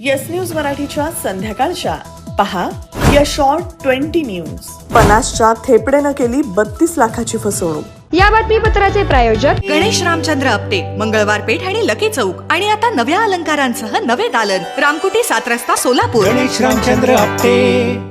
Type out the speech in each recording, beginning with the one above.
Yes news मराठीच्या संध्याकाळच्या पहा या शॉर्ट 20 न्यूज. पनासच्या थेपडेनं केली 32 लाखाची फसवणूक. या बातमीपत्राचे प्रायोजक गणेश रामचंद्र आपटे, मंगळवार पेठ आणि लकी चौक आणि आता नव्या अलंकारांसह नवे दालन, रामकुटी 7 रस्ता सोलापूर. गणेश रामचंद्र आपटे.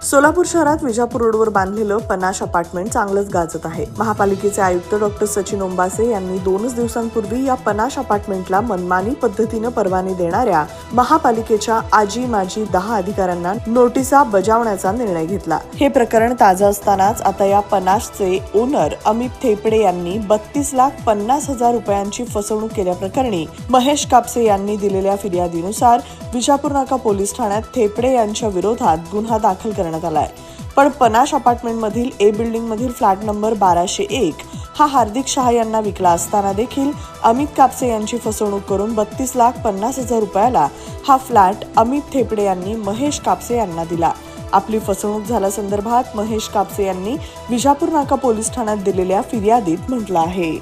सोलापूर शहरात विजापूर रोडवर बांधलेलं पनाश अपार्टमेंट चांगलंच गाजत आहे. महापालिकेचे आयुक्त डॉक्टर सचिन ओंबासे यांनी 2 दिवसांपूर्वी या पनाश अपार्टमेंटला मनमानी पद्धतीनं परवाने देणाऱ्या महापालिकेच्या आजी माजी 10 अधिकाऱ्यांना नोटिसा बजावण्याचा निर्णय घेतला. हे प्रकरण ताजं असतानाच आता या पनाशचे ओनर अमित थेपडे यांनी 32,50,000 रुपयांची फसवणूक केल्याप्रकरणी महेश कापसे यांनी दिलेल्या फिर्यादीनुसार विजापूर नाका पोलीस ठाण्यात थेपडे यांच्या विरोधात गुन्हा दाखल करण्यात आलाय. पण पनाश अपार्टमेंट मधील ए बिल्डिंग मधील फ्लॅट नंबर 1201 हा हार्दिक शहा यांना विकला असताना देखील अमित कापसे यांची फसवणूक करून 32,50,000 रुपयाला हा फ्लॅट अमित थेपडे यांनी महेश कापसे यांना दिला. आपली फसवणूक झाल्यासंदर्भात महेश कापसे यांनी विजापूर नाका पोलीस ठाण्यात दिलेल्या फिर्यादीत म्हटलं आहे.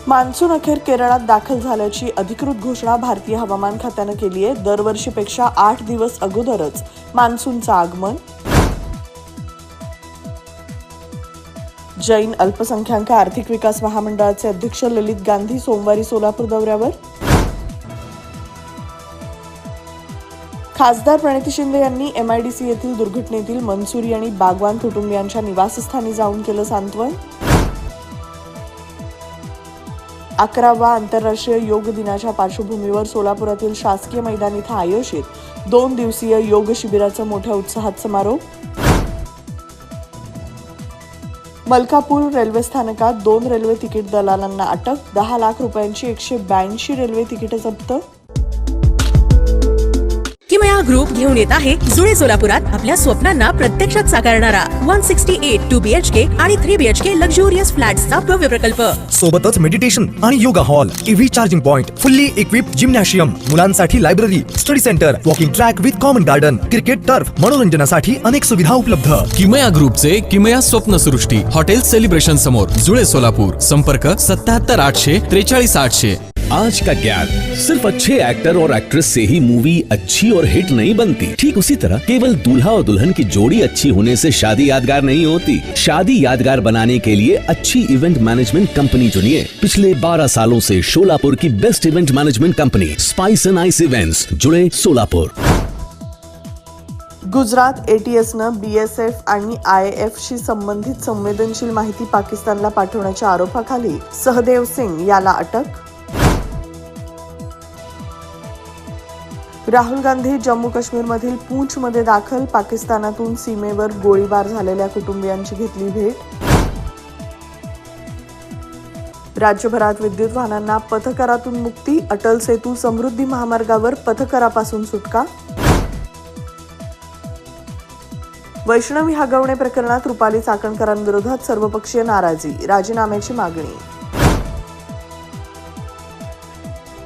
मान्सून अखेर केरळात दाखल झाल्याची अधिकृत घोषणा भारतीय हवामान खात्यानं केली आहे. दरवर्षीपेक्षा 8 दिवस अगोदरच मान्सूनचं आगमन. जैन अल्पसंख्याक आर्थिक विकास महामंडळाचे अध्यक्ष ललित गांधी सोमवारी सोलापूर दौऱ्यावर. खासदार प्रणिती शिंदे यांनी MIDC येथील दुर्घटनेतील मनसुरी आणि बागवान कुटुंबियांच्या निवासस्थानी जाऊन केलं सांत्वन. 11वा आंतरराष्ट्रीय योग दिनाच्या पार्श्वभूमीवर सोलापुरातील शासकीय मैदान इथं आयोजित 2 दिवसीय योग शिबिराचा मोठ्या उत्साहात समारोप. मलकापूर रेल्वे स्थानकात 2 रेल्वे तिकीट दलालांना अटक. 10 लाख रुपयांची 182 रेल्वे तिकीटे जप्त. किमया ग्रुप घेऊन येत आहे जुळे सोलापुरात आपल्या स्वप्नांना प्रत्यक्षात साकारणारा 168 2 BHK आणि 3 BHK लक्झुरियस फ्लॅट्सचा भव्य प्रकल्प. सोबतच मेडिटेशन आणि yoga hall, EV charging point, fully equipped gymnasium, मुलांसाठी library, study centre, walking track with common garden, cricket turf, मनोरंजनासाठी अनेक सुविधा उपलब्ध. किमया ग्रुपचे किमया स्वप्नसृष्टी हॉटेल सेलिब्रेशन समोर जुळे सोलापूर. संपर्क 77 800 43 800. आज का ज्ञान सिर्फ अच्छे एक्टर और एक्ट्रेस से ही मूवी अच्छी और हिट नहीं बनती. ठीक उसी तरह केवल दूल्हा और दुल्हन की जोड़ी अच्छी होने से शादी यादगार नहीं होती. शादी यादगार बनाने के लिए अच्छी इवेंट मैनेजमेंट कंपनी चुनिए. पिछले 12 सालों से शोलापुर की best event management company spice end ice events, जुळे सोलापुर. गुजरात ATSनं BSF आणि IAF शी संबंधित संवेदनशील माहिती पाकिस्तानला पाठवण्याच्या आरोपाखाली सहदेव सिंग याला अटक. राहुल गांधी जम्मू काश्मीरमधील पूंछमध्ये दाखल. पाकिस्तानातून सीमेवर गोळीबार झालेल्या कुटुंबियांची घेतली भेट. राज्यभरात विद्युत वाहनांना पथकरातून मुक्ती. अटल सेतू समृद्धी महामार्गावर पथकरापासून सुटका. वैष्णवी हगवणे प्रकरणात रुपाली चाकणकरांविरोधात सर्वपक्षीय नाराजी. राजीनाम्याची मागणी.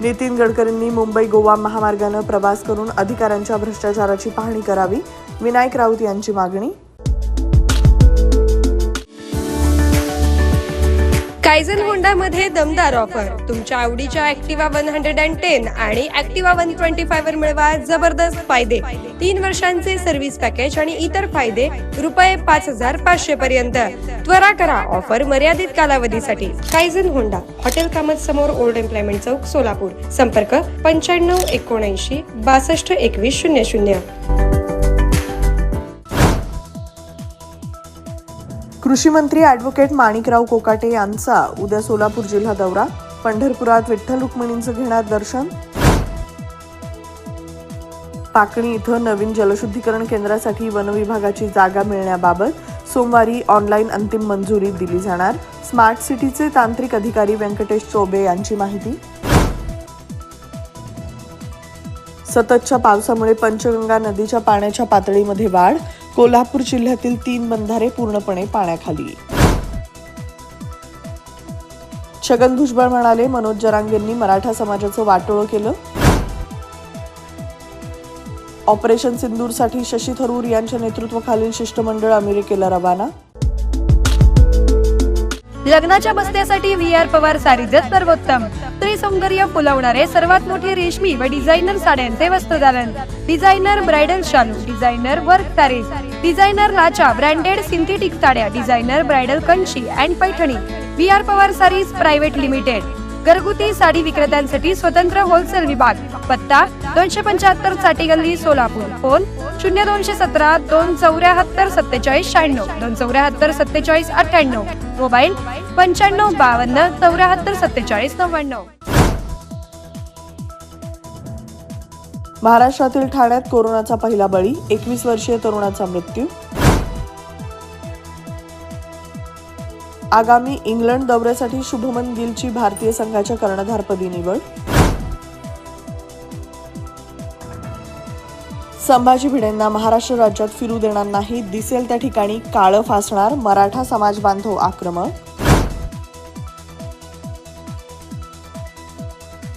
नितीन गडकरींनी मुंबई गोवा महामार्गानं प्रवास करून अधिकाऱ्यांच्या भ्रष्टाचाराची पाहणी करावी. विनायक राऊत यांची मागणी. कायझन होंडा मध्ये दमदार ऑफर. तुमच्या आवडीच्या ऍक्टिवा 110 आणि ऍक्टिवा 125 वर मिळवा जबरदस्त फायदे. 3 वर्षांचे सर्व्हिस पॅकेज आणि इतर फायदे रुपये 5,500 पर्यंत. त्वरा करा, ऑफर मर्यादित कालावधीसाठी. कायझन होंडा, हॉटेल कामत समोर, ओल्ड एम्प्लॉयमेंट चौक, सोलापूर. संपर्क 95 79 62 21 00. कृषी मंत्री ॲडव्होकेट माणिकराव कोकाटे यांचा उद्या सोलापूर जिल्हा दौरा. पंढरपुरात विठ्ठल रुक्मिणींचं घेणार दर्शन. पाकणी इथं नवीन जलशुद्धीकरण केंद्रासाठी वनविभागाची जागा मिळण्याबाबत सोमवारी ऑनलाईन अंतिम मंजुरी दिली जाणार. स्मार्ट सिटीचे तांत्रिक अधिकारी व्यंकटेश चोबे यांची माहिती. सततच्या पावसामुळे पंचगंगा नदीच्या पाण्याच्या पातळीमध्ये वाढ. कोल्हापूर जिल्ह्यातील 3 बंधारे पूर्णपणे पाण्याखाली. छगन भुजबळ म्हणाले, मनोज जरांगेंनी मराठा समाजाचं वाटोळं केलं. ऑपरेशन सिंदूरसाठी शशी थरूर यांच्या नेतृत्वाखालील शिष्टमंडळ अमेरिकेला रवाना. लग्नाच्या बस्त्यासाठी VR पवार सारीजच सर्वोत्तम. सौंदर्य फुलवणारे सर्वात मोठे रेशमी व डिझायनर साड्यांचे वस्त्रदालन, डिझायनर ब्राइडल शालू, डिझायनर वर्क सारीज, डिझायनर लाचा, ब्रँडेड सिंथेटिक साड्या, designer bridal Kanchi and Paithani, VR Pawar saris private limited. घरगुती साडी विक्रेत्यांसाठी स्वतंत्र होलसेल विभाग. पत्ता 275 चाटी गल्ली सोलापूर. फोन 0217 274 47 96 274 47 98. मोबाईल 95 52 74 47 99. महाराष्ट्रातील ठाण्यात कोरोनाचा पहिला बळी, 21 वर्षीय तरुणाचा मृत्यू. आगामी इंग्लंड दौऱ्यासाठी शुभमन गिलची भारतीय संघाच्या कर्णधारपदी निवड. संभाजी भिडेंना महाराष्ट्र राज्यात फिरू देणार नाही, दिसेल त्या ठिकाणी काळं फासणार, मराठा समाज बांधव आक्रमक.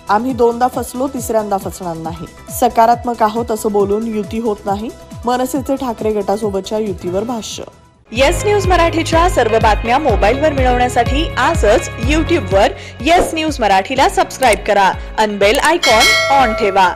आम्ही दोनदा फसलो, तिसऱ्यांदा फसणार नाही. सकारात्मक आहोत असं बोलून युती होत नाही, मनसेचे ठाकरे गटासोबतच्या युतीवर भाष्य. येस न्यूज मराठीच्या सर्व बातम्या मोबाईलवर मिळवण्यासाठी आजच YouTube वर येस न्यूज मराठीला सबस्क्राईब करा. अन बेल आयकॉन ऑन ठेवा.